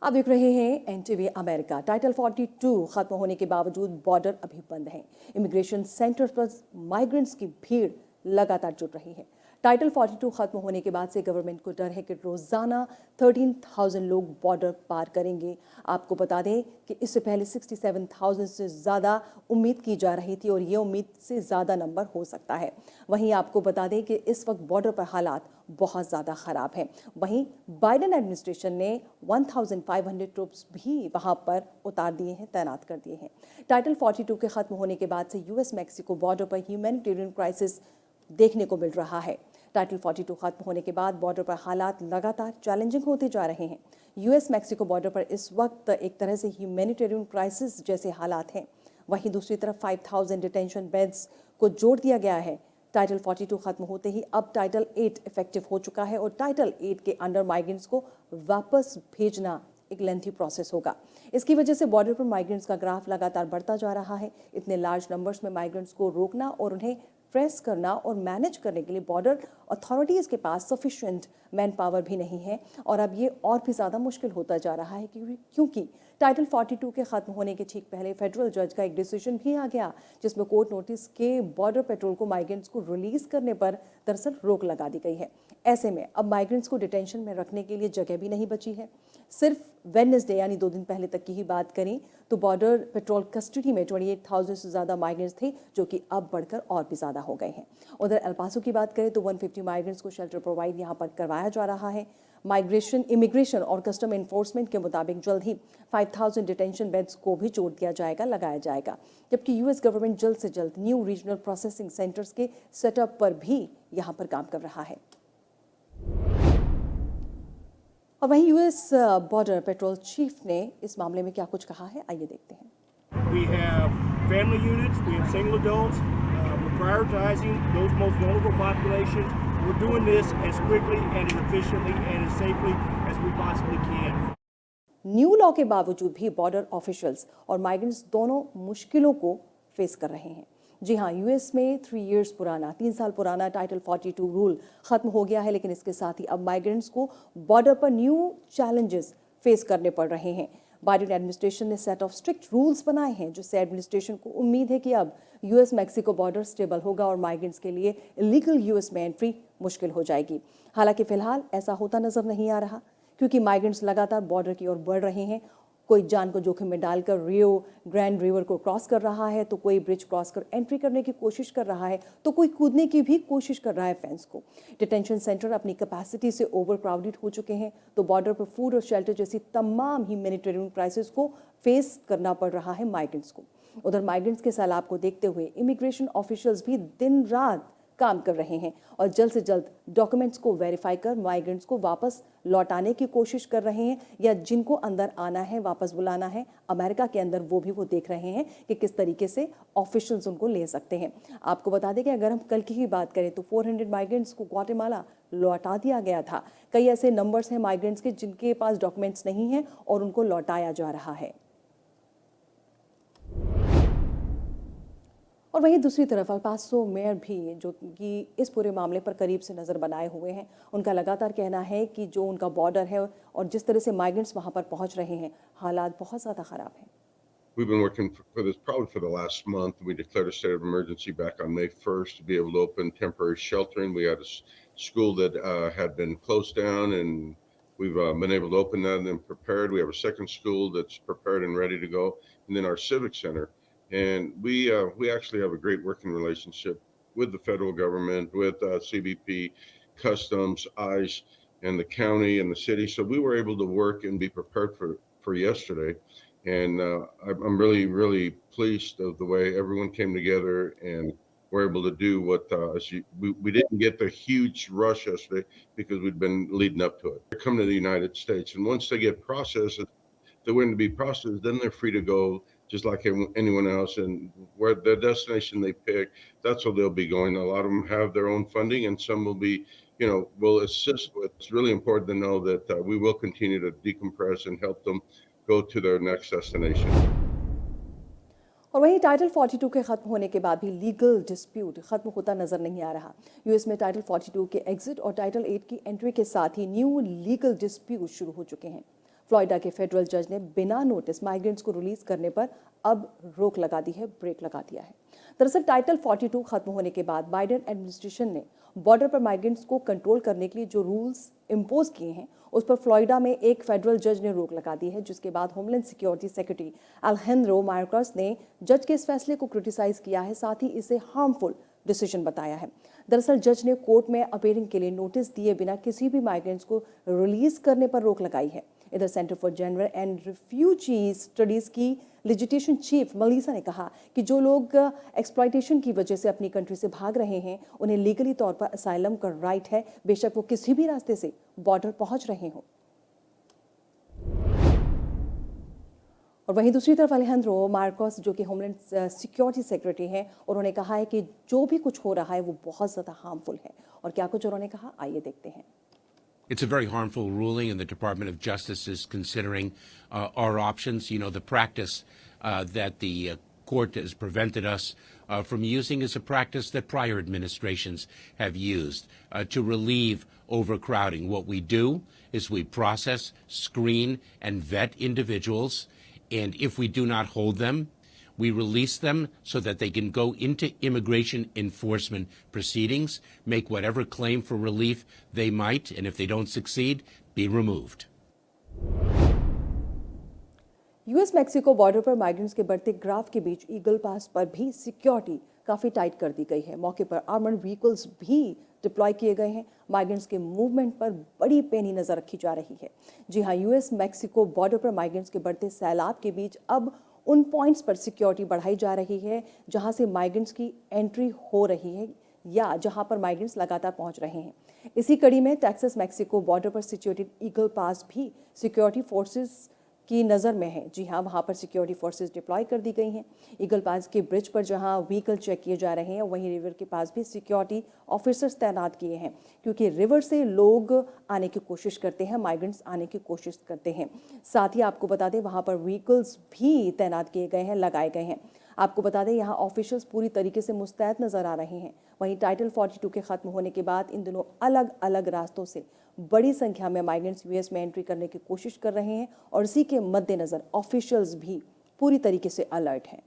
आप देख रहे हैं एनटीवी अमेरिका। टाइटल 42 खत्म होने के बावजूद बॉर्डर अभी बंद हैं। इमिग्रेशन सेंटर पर माइग्रेंट्स की भीड़ लगातार जुट रही है। टाइटल 42 खत्म होने के बाद से गवर्नमेंट को डर है कि रोजाना 13,000 लोग बॉर्डर पार करेंगे। आपको बता दें कि इससे पहले 67,000 से ज़्यादा उम्मीद की जा रही थी और ये उम्मीद से ज़्यादा नंबर हो सकता है। वहीं आपको बता दें कि इस वक्त बॉर्डर पर हालात बहुत ज़्यादा ख़राब हैं। वहीं बाइडेन एडमिनिस्ट्रेशन ने 1,500 ट्रूप्स भी वहाँ पर उतार दिए हैं, तैनात कर दिए हैं। टाइटल 42 के ख़त्म होने के बाद से यूएस मैक्सिको बॉर्डर पर ह्यूमैनिटेरियन क्राइसिस देखने को मिल रहा है। टाइटल 42 खत्म होने के बाद बॉर्डर पर हालात लगातार चैलेंजिंग होते जा रहे हैं। यूएस मैक्सिको बॉर्डर पर इस वक्त एक तरह से ह्यूमैनिटेरियन क्राइसिस जैसे हालात हैं। वहीं दूसरी तरफ 5,000 डिटेंशन बेड्स को जोड़ दिया गया है। टाइटल 42 खत्म होते ही अब टाइटल 8 इफेक्टिव हो चुका है और टाइटल 8 के अंडर माइग्रेंट्स को वापस भेजना एक लेंथी प्रोसेस होगा। इसकी वजह से बॉर्डर पर माइग्रेंट्स का ग्राफ लगातार बढ़ता जा रहा है। इतने लार्ज नंबर्स में माइग्रेंट्स को रोकना और उन्हें ट्रेस करना और मैनेज करने के लिए बॉर्डर अथॉरिटीज़ के पास सफिशिएंट मैन पावर भी नहीं है और अब ये और भी ज़्यादा मुश्किल होता जा रहा है क्योंकि टाइटल 42 के ख़त्म होने के ठीक पहले फेडरल जज का एक डिसीजन भी आ गया जिसमें कोर्ट नोटिस के बॉर्डर पेट्रोल को माइग्रेंट्स को रिलीज़ करने पर दरअसल रोक लगा दी गई है। ऐसे में अब माइग्रेंट्स को डिटेंशन में रखने के लिए जगह भी नहीं बची है। सिर्फ वेडनेसडे यानी 2 दिन पहले तक की ही बात करें तो बॉर्डर पेट्रोल कस्टडी में 28,000 से ज़्यादा माइग्रेंट्स थे जो कि अब बढ़कर और भी ज़्यादा हो गए हैं। उधर एल पासो की बात करें तो 150 माइग्रेंट्स को शेल्टर प्रोवाइड यहाँ पर करवाया जा रहा है। इमिग्रेशन और कस्टम एनफोर्समेंट के मुताबिक जल्द ही 5,000 डिटेंशन बेड्स को भी जोड़ दिया जाएगा, लगाया जाएगा। जबकि यूएस गवर्नमेंट जल्द से जल्द न्यू रीजनल प्रोसेसिंग सेंटर्स के सेटअप पर भी यहाँ पर काम कर रहा है। और वहीं यूएस बॉर्डर पेट्रोल चीफ ने इस मामले में क्या कुछ कहा है, आइए देखते हैं। We have family units, we have single adults, we're prioritizing those most vulnerable populations. We're doing this as quickly and as efficiently and as safely as we possibly can. New law के बावजूद भी border officials और migrants दोनों मुश्किलों को face कर रहे हैं। जी हाँ, यूएस में 3 साल पुराना टाइटल 42 रूल खत्म हो गया है, लेकिन इसके साथ ही अब माइग्रेंट्स को बॉर्डर पर न्यू चैलेंजेस फेस करने पड़ रहे हैं। बाइडेन एडमिनिस्ट्रेशन ने सेट ऑफ स्ट्रिक्ट रूल्स बनाए हैं जिससे एडमिनिस्ट्रेशन को उम्मीद है कि अब यूएस मैक्सिको बॉर्डर स्टेबल होगा और माइग्रेंट्स के लिए इलीगल यूएस में एंट्री मुश्किल हो जाएगी। हालांकि फिलहाल ऐसा होता नजर नहीं आ रहा क्योंकि माइग्रेंट्स लगातार बॉर्डर की ओर बढ़ रहे हैं। कोई जान को जोखिम में डालकर रियो ग्रैंड रिवर को क्रॉस कर रहा है, तो कोई ब्रिज क्रॉस कर एंट्री करने की कोशिश कर रहा है, तो कोई कूदने की भी कोशिश कर रहा है फेंस को। डिटेंशन सेंटर अपनी कैपेसिटी से ओवर क्राउडेड हो चुके हैं, तो बॉर्डर पर फूड और शेल्टर जैसी तमाम ह्यूमैनिटेरियन क्राइसिस को फेस करना पड़ रहा है माइग्रेंट्स को। उधर माइग्रेंट्स के सैलाब को देखते हुए इमिग्रेशन ऑफिशियल्स भी दिन रात काम कर रहे हैं और जल्द से जल्द डॉक्यूमेंट्स को वेरीफाई कर माइग्रेंट्स को वापस लौटाने की कोशिश कर रहे हैं या जिनको अंदर आना है, वापस बुलाना है अमेरिका के अंदर, वो देख रहे हैं कि किस तरीके से ऑफिशियल्स उनको ले सकते हैं। आपको बता दें कि अगर हम कल की ही बात करें तो 400 माइग्रेंट्स को ग्वाटेमाला लौटा दिया गया था। कई ऐसे नंबर्स हैं माइग्रेंट्स के जिनके पास डॉक्यूमेंट्स नहीं हैं और उनको लौटाया जा रहा है। और वहीं दूसरी तरफ एल पासो मेयर भी जो कि इस पूरे मामले पर करीब से नज़र बनाए हुए हैं, उनका लगातार कहना है कि जो उनका बॉर्डर है और जिस तरह से माइग्रेंट्स वहां पर पहुंच रहे हैं, हालात बहुत ज़्यादा ख़राब हैं। We've been working for this probably for the last month. We declared a state of emergency back on May 1st to be able to open temporary sheltering. We had a school that had been closed down, and we've been able to open that and then prepared. We have a second school that's prepared and ready to go, and then our civic center. And we actually have a great working relationship with the federal government, with CBP, Customs, ICE, and the county and the city. So we were able to work and be prepared for yesterday. And I'm really, really pleased of the way everyone came together and were able to do what we didn't get the huge rush yesterday because we'd been leading up to it. They come to the United States, and once they get processed, they're going to be processed, then they're free to go just like anyone else. And where the destination they pick, that's where they'll be going. A lot of them have their own funding, and some will be, will assist with. It's really important to know that we will continue to decompress and help them go to their next destination. और वहीं title 42 के खत्म होने के बाद भी legal dispute खत्म होता नजर नहीं आ रहा। यूएस में टाइटल 42 के एग्जिट और टाइटल 8 की एंट्री के साथ ही न्यू लीगल डिस्प्यूट शुरू हो चुके हैं। फ्लोरिडा के फेडरल जज ने बिना नोटिस माइग्रेंट्स को रिलीज करने पर अब रोक लगा दी है, ब्रेक लगा दिया है। दरअसल टाइटल 42 खत्म होने के बाद बाइडेन एडमिनिस्ट्रेशन ने बॉर्डर पर माइग्रेंट्स को कंट्रोल करने के लिए जो रूल्स इम्पोज किए हैं उस पर फ्लोरिडा में एक फेडरल जज ने रोक लगा दी है, जिसके बाद होमलैंड सिक्योरिटी सेक्रेटरी अलेजेंड्रो मायोर्कास ने जज के इस फैसले को क्रिटिसाइज किया है, साथ ही इसे हार्मफुल डिसीजन बताया है। दरअसल जज ने कोर्ट में अपीयरिंग के लिए नोटिस दिए बिना किसी भी माइग्रेंट्स को रिलीज करने पर रोक लगाई है। इधर centre for gender and refugee studies की लिजिटेशन चीफ मलीसा ने कहा कि जो लोग एक्सप्लॉयटेशन की वजह से अपनी कंट्री से भाग रहे हैं उन्हें लीगली तौर पर असाइलम का राइट है, बेशक वो किसी भी रास्ते से बॉर्डर पहुंच रहे हों। और वहीं दूसरी तरफ अलेजेंड्रो मायोर्कास जो कि होमलैंड सिक्योरिटी सेक्रेटरी हैं, उन्होंने कहा है कि जो भी कुछ हो रहा है वो बहुत ज़्यादा हार्मफुल है। और क्या कुछ उन्होंने कहा, आइए देखते हैं। It's a very harmful ruling, and the Department of Justice is considering our options. You know, the practice that the court has prevented us from using is a practice that prior administrations have used to relieve overcrowding. What we do is we process, screen, and vet individuals, and if we do not hold them, we release them so that they can go into immigration enforcement proceedings, make whatever claim for relief they might, and if they don't succeed, be removed. US Mexico border पर migrants के बढ़ते graph के बीच eagle पास पर भी security काफ़ी tight कर दी गई है। मौके पर आर्मर्ड व्हीकल्स भी डिप्लॉय किए गए हैं। माइग्रेंट्स के मूवमेंट पर बड़ी पैनी नज़र रखी जा रही है। जी हाँ, यूएस मैक्सिको बॉर्डर पर माइग्रेंट्स के बढ़ते सैलाब के बीच अब उन पॉइंट्स पर सिक्योरिटी बढ़ाई जा रही है जहां से माइग्रेंट्स की एंट्री हो रही है या जहां पर माइग्रेंट्स लगातार पहुंच रहे हैं। इसी कड़ी में टेक्सास मैक्सिको बॉर्डर पर सिचुएटेड ईगल पास भी सिक्योरिटी फोर्सेस की नज़र में है। जी हाँ, वहाँ पर सिक्योरिटी फोर्सेस डिप्लॉय कर दी गई हैं। ईगल पास के ब्रिज पर जहाँ व्हीकल चेक किए जा रहे हैं, वहीं रिवर के पास भी सिक्योरिटी ऑफिसर्स तैनात किए हैं, क्योंकि रिवर से लोग आने की कोशिश करते हैं, माइग्रेंट्स आने की कोशिश करते हैं। साथ ही आपको बता दें वहाँ पर व्हीकल्स भी तैनात किए गए हैं, लगाए गए हैं। आपको बता दें यहाँ ऑफिशियल्स पूरी तरीके से मुस्तैद नज़र आ रहे हैं। वहीं टाइटल 42 के ख़त्म होने के बाद इन दिनों अलग अलग रास्तों से बड़ी संख्या में माइग्रेंट्स यूएस में एंट्री करने की कोशिश कर रहे हैं और इसी के मद्देनज़र ऑफिशियल्स भी पूरी तरीके से अलर्ट हैं।